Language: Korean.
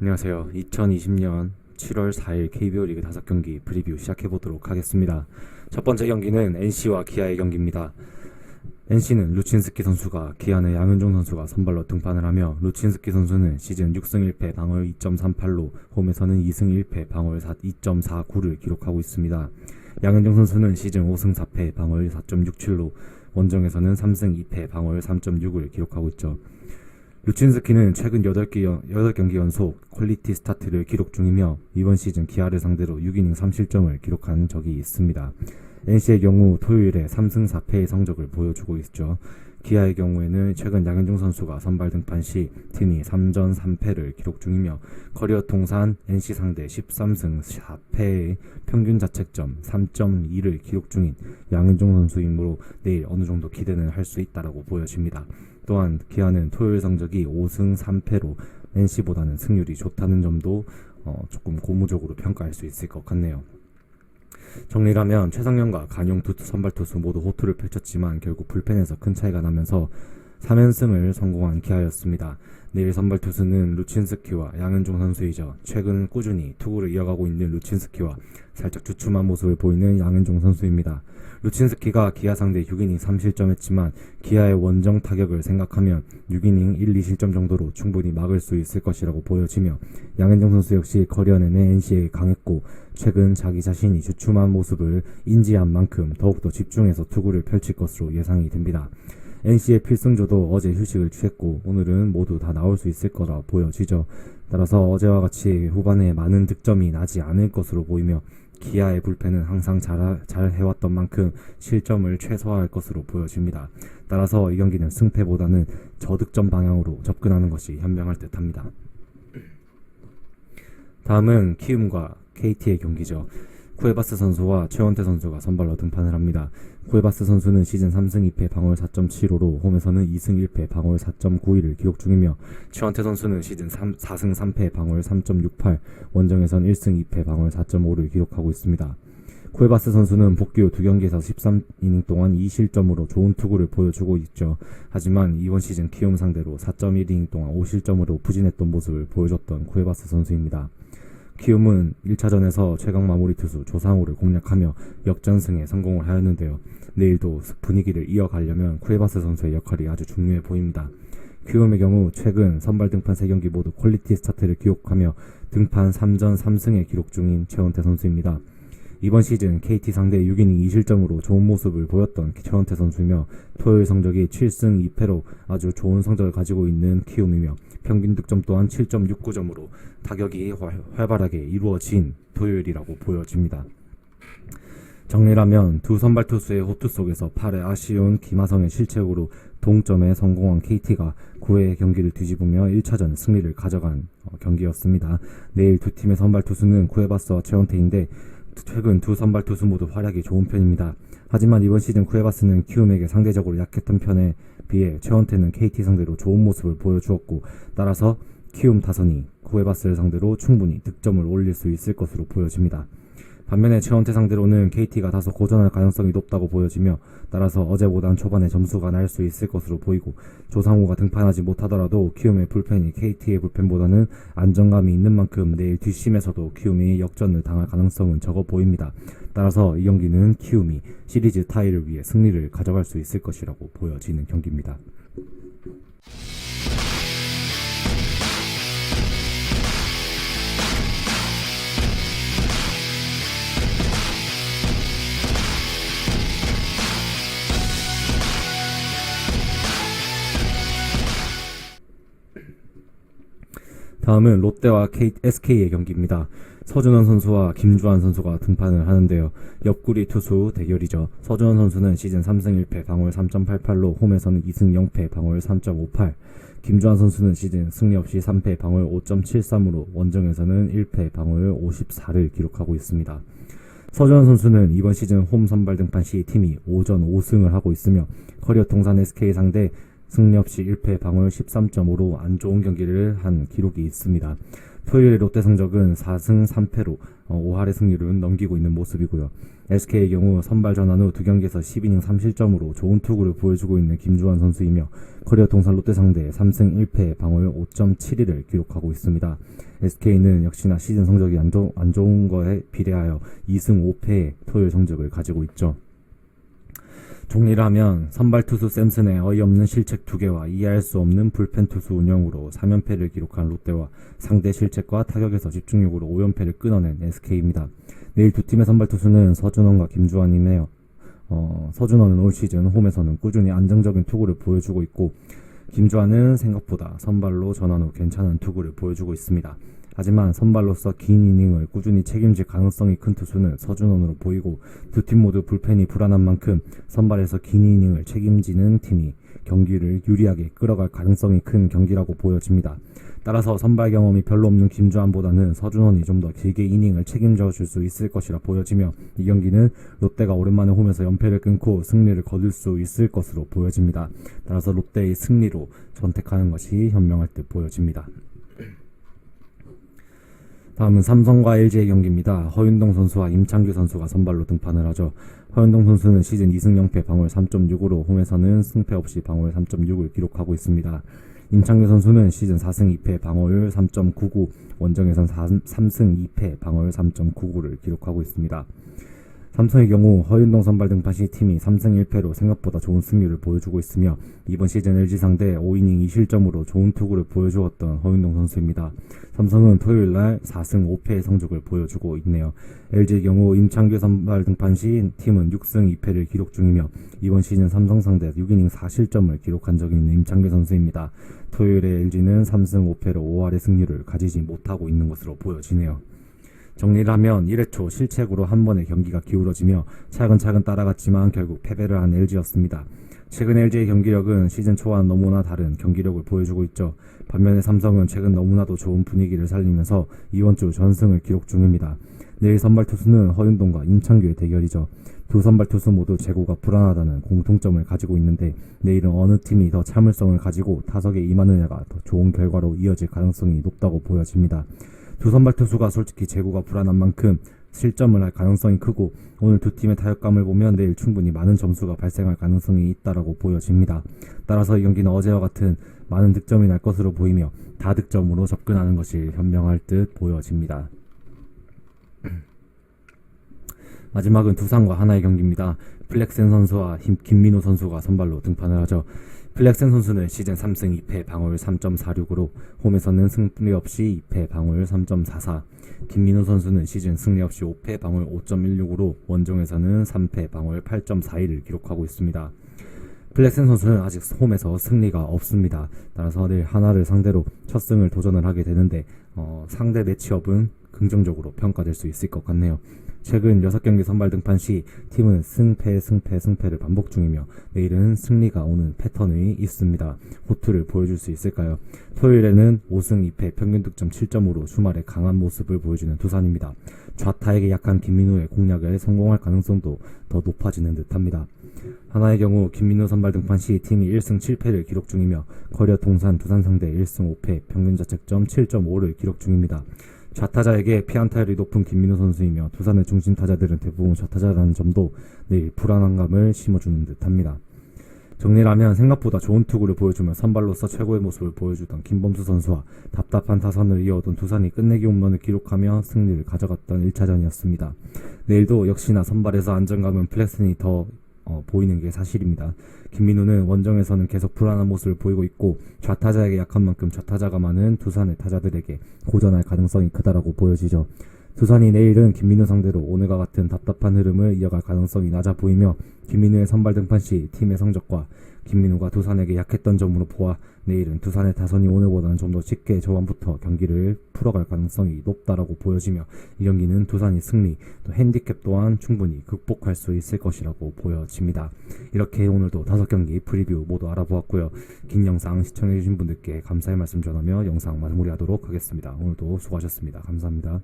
안녕하세요. 2020년 7월 4일 KBO 리그 5경기 프리뷰 시작해보도록 하겠습니다. 첫 번째 경기는 NC와 기아의 경기입니다. NC는 루친스키 선수가, 기아는 양현종 선수가 선발로 등판을 하며, 루친스키 선수는 시즌 6승 1패 방어율 2.38로 홈에서는 2승 1패 방어율 2.49를 기록하고 있습니다. 양현종 선수는 시즌 5승 4패 방어율 4.67로 원정에서는 3승 2패 방어율 3.6을 기록하고 있죠. 루친스키는 최근 8경기 연속 퀄리티 스타트를 기록 중이며, 이번 시즌 기아를 상대로 6이닝 3실점을 기록한 적이 있습니다. NC의 경우 토요일에 3승 4패의 성적을 보여주고 있죠. 기아의 경우에는 최근 양현종 선수가 선발 등판 시 팀이 3전 3패를 기록 중이며, 커리어 통산 NC 상대 13승 4패의 평균 자책점 3.2를 기록 중인 양현종 선수이므로 내일 어느 정도 기대는 할 수 있다라고 보여집니다. 또한 기아는 토요일 성적이 5승 3패로 NC보다는 승률이 좋다는 점도 조금 고무적으로 평가할 수 있을 것 같네요. 정리라면 최상현과 간용 두 선발 투수 모두 호투를 펼쳤지만 결국 불펜에서 큰 차이가 나면서 3연승을 성공한 기아였습니다. 내일 선발 투수는 루친스키와 양현종 선수이죠. 최근 꾸준히 투구를 이어가고 있는 루친스키와 살짝 주춤한 모습을 보이는 양현종 선수입니다. 루친스키가 기아 상대 6이닝 3실점했지만 기아의 원정 타격을 생각하면 6이닝 1, 2실점 정도로 충분히 막을 수 있을 것이라고 보여지며, 양현종 선수 역시 커리어 내내 NC에게 강했고 최근 자기 자신이 주춤한 모습을 인지한 만큼 더욱더 집중해서 투구를 펼칠 것으로 예상이 됩니다. NC의 필승조도 어제 휴식을 취했고 오늘은 모두 다 나올 수 있을 거라 보여지죠. 따라서 어제와 같이 후반에 많은 득점이 나지 않을 것으로 보이며, 기아의 불펜은 항상 잘 해왔던 만큼 실점을 최소화할 것으로 보여집니다. 따라서 이 경기는 승패보다는 저득점 방향으로 접근하는 것이 현명할 듯합니다. 다음은 키움과 KT의 경기죠. 쿠에바스 선수와 최원태 선수가 선발로 등판을 합니다. 쿠에바스 선수는 시즌 3승 2패 방어율 4.75로 홈에서는 2승 1패 방어율 4.91을 기록 중이며, 최원태 선수는 시즌 4승 3패 방어율 3.68, 원정에선 1승 2패 방어율 4.5를 기록하고 있습니다. 쿠에바스 선수는 복귀 후 2경기에서 13이닝 동안 2실점으로 좋은 투구를 보여주고 있죠. 하지만 이번 시즌 키움 상대로 4.1이닝 동안 5실점으로 부진했던 모습을 보여줬던 쿠에바스 선수입니다. 키움은 1차전에서 최강 마무리 투수 조상우를 공략하며 역전승에 성공을 하였는데요. 내일도 분위기를 이어가려면 쿠에바스 선수의 역할이 아주 중요해 보입니다. 키움의 경우 최근 선발 등판 3경기 모두 퀄리티 스타트를 기록하며 등판 3전 3승에 기록 중인 최원태 선수입니다. 이번 시즌 KT 상대 6이닝 2실점으로 좋은 모습을 보였던 최원태 선수이며, 토요일 성적이 7승 2패로 아주 좋은 성적을 가지고 있는 키움이며, 평균 득점 또한 7.69점으로 타격이 활발하게 이루어진 토요일이라고 보여집니다. 정리라면 두 선발 투수의 호투 속에서 8회 아쉬운 김하성의 실책으로 동점에 성공한 KT가 9회 경기를 뒤집으며 1차전 승리를 가져간 경기였습니다. 내일 두 팀의 선발 투수는 쿠에바스와 최원태인데, 최근 두 선발 투수 모두 활약이 좋은 편입니다. 하지만 이번 시즌 쿠에바스는 키움에게 상대적으로 약했던 편에 비해 최원태는 KT 상대로 좋은 모습을 보여주었고, 따라서 키움 타선이 쿠에바스를 상대로 충분히 득점을 올릴 수 있을 것으로 보여집니다. 반면에 최원태 상대로는 KT가 다소 고전할 가능성이 높다고 보여지며, 따라서 어제보단 초반에 점수가 날 수 있을 것으로 보이고, 조상우가 등판하지 못하더라도 키움의 불펜이 KT의 불펜보다는 안정감이 있는 만큼 내일 뒷심에서도 키움이 역전을 당할 가능성은 적어 보입니다. 따라서 이 경기는 키움이 시리즈 타이를 위해 승리를 가져갈 수 있을 것이라고 보여지는 경기입니다. 다음은 롯데와 SK의 경기입니다. 서준원 선수와 김주환 선수가 등판을 하는데요. 옆구리 투수 대결이죠. 서준원 선수는 시즌 3승 1패 방어율 3.88로 홈에서는 2승 0패 방어율 3.58, 김주환 선수는 시즌 승리 없이 3패 방어율 5.73으로 원정에서는 1패 방어율 54를 기록하고 있습니다. 서준원 선수는 이번 시즌 홈 선발 등판 시 팀이 5전 5승을 하고 있으며, 커리어 통산 SK 상대 승리 없이 1패 방어율 13.5로 안 좋은 경기를 한 기록이 있습니다. 토요일의 롯데 성적은 4승 3패로 5할의 승률을 넘기고 있는 모습이고요. SK의 경우 선발 전환 후 두 경기에서 10이닝 3실점으로 좋은 투구를 보여주고 있는 김주환 선수이며 커리어 통산 롯데 상대 3승 1패 방어율 5.71을 기록하고 있습니다. SK는 역시나 시즌 성적이 안 좋은 거에 비례하여 2승 5패의 토요일 성적을 가지고 있죠. 정리를 하면 선발 투수 샘슨의 어이없는 실책 2개와 이해할 수 없는 불펜 투수 운영으로 3연패를 기록한 롯데와 상대 실책과 타격에서 집중력으로 5연패를 끊어낸 SK입니다. 내일 두 팀의 선발 투수는 서준원과 김주환이며 서준원은 올 시즌 홈에서는 꾸준히 안정적인 투구를 보여주고 있고 김주환은 생각보다 선발로 전환 후 괜찮은 투구를 보여주고 있습니다. 하지만 선발로서 긴 이닝을 꾸준히 책임질 가능성이 큰 투수는 서준원으로 보이고 두 팀 모두 불펜이 불안한 만큼 선발에서 긴 이닝을 책임지는 팀이 경기를 유리하게 끌어갈 가능성이 큰 경기라고 보여집니다. 따라서 선발 경험이 별로 없는 김주환보다는 서준원이 좀 더 길게 이닝을 책임져 줄 수 있을 것이라 보여지며 이 경기는 롯데가 오랜만에 홈에서 연패를 끊고 승리를 거둘 수 있을 것으로 보여집니다. 따라서 롯데의 승리로 선택하는 것이 현명할 듯 보여집니다. 다음은 삼성과 LG의 경기입니다. 허윤동 선수와 임창규 선수가 선발로 등판을 하죠. 허윤동 선수는 시즌 2승 0패 방어율 3.65로 홈에서는 승패 없이 방어율 3.6을 기록하고 있습니다. 임창규 선수는 시즌 4승 2패 방어율 3.99, 원정에선 3승 2패 방어율 3.99를 기록하고 있습니다. 삼성의 경우 허윤동 선발 등판 시 팀이 3승 1패로 생각보다 좋은 승률을 보여주고 있으며 이번 시즌 LG 상대 5이닝 2실점으로 좋은 투구를 보여주었던 허윤동 선수입니다. 삼성은 토요일날 4승 5패의 성적을 보여주고 있네요. LG의 경우 임창규 선발 등판 시 팀은 6승 2패를 기록 중이며 이번 시즌 삼성 상대 6이닝 4실점을 기록한 적이 있는 임창규 선수입니다. 토요일에 LG는 3승 5패로 5할의 승률을 가지지 못하고 있는 것으로 보여지네요. 정리를 하면 1회 초 실책으로 한 번의 경기가 기울어지며 차근차근 따라갔지만 결국 패배를 한 LG였습니다. 최근 LG의 경기력은 시즌 초와는 너무나 다른 경기력을 보여주고 있죠. 반면에 삼성은 최근 너무나도 좋은 분위기를 살리면서 이번 주 전승을 기록 중입니다. 내일 선발 투수는 허윤동과 임창규의 대결이죠. 두 선발 투수 모두 재고가 불안하다는 공통점을 가지고 있는데 내일은 어느 팀이 더 참을성을 가지고 타석에 임하느냐가 더 좋은 결과로 이어질 가능성이 높다고 보여집니다. 두 선발 투수가 솔직히 재고가 불안한 만큼 실점을 할 가능성이 크고 오늘 두 팀의 타격감을 보면 내일 충분히 많은 점수가 발생할 가능성이 있다라고 보여집니다. 따라서 이 경기는 어제와 같은 많은 득점이 날 것으로 보이며 다득점으로 접근하는 것이 현명할 듯 보여집니다. 마지막은 두산과 하나의 경기입니다. 플렉센 선수와 김민호 선수가 선발로 등판을 하죠. 플렉센 선수는 시즌 3승 2패 방어율 3.46으로 홈에서는 승리 없이 2패 방어율 3.44, 김민호 선수는 시즌 승리 없이 5패 방어율 5.16으로 원정에서는 3패 방어율 8.41을 기록하고 있습니다. 플렉센 선수는 아직 홈에서 승리가 없습니다. 따라서 내일 하나를 상대로 첫 승을 도전을 하게 되는데 상대 매치업은 긍정적으로 평가될 수 있을 것 같네요. 최근 6경기 선발 등판 시 팀은 승패를 반복 중이며 내일은 승리가 오는 패턴이 있습니다. 호투를 보여줄 수 있을까요? 토요일에는 5승 2패 평균 득점 7점으로 주말에 강한 모습을 보여주는 두산입니다. 좌타에게 약한 김민호의 공략에 성공할 가능성도 더 높아지는 듯합니다. 하나의 경우 김민호 선발 등판 시 팀이 1승 7패를 기록 중이며 커리어 통산 두산 상대 1승 5패 평균 자책점 7.5를 기록 중입니다. 좌타자에게 피안타율이 높은 김민호 선수이며 두산의 중심 타자들은 대부분 좌타자라는 점도 내일 불안한 감을 심어주는 듯합니다. 정리를 하면 생각보다 좋은 투구를 보여주며 선발로서 최고의 모습을 보여주던 김범수 선수와 답답한 타선을 이어오던 두산이 끝내기 홈런을 기록하며 승리를 가져갔던 1차전이었습니다. 내일도 역시나 선발에서 안정감은 플렉슨이 더 보이는 게 사실입니다. 김민우는 원정에서는 계속 불안한 모습을 보이고 있고 좌타자에게 약한 만큼 좌타자가 많은 두산의 타자들에게 고전할 가능성이 크다라고 보여지죠. 두산이 내일은 김민우 상대로 오늘과 같은 답답한 흐름을 이어갈 가능성이 낮아 보이며 김민우의 선발 등판 시 팀의 성적과 김민우가 두산에게 약했던 점으로 보아 내일은 두산의 타선이 오늘보다는 좀 더 쉽게 저번부터 경기를 풀어갈 가능성이 높다라고 보여지며 이 경기는 두산이 승리, 또 핸디캡 또한 충분히 극복할 수 있을 것이라고 보여집니다. 이렇게 오늘도 5경기 프리뷰 모두 알아보았고요. 긴 영상 시청해주신 분들께 감사의 말씀 전하며 영상 마무리하도록 하겠습니다. 오늘도 수고하셨습니다. 감사합니다.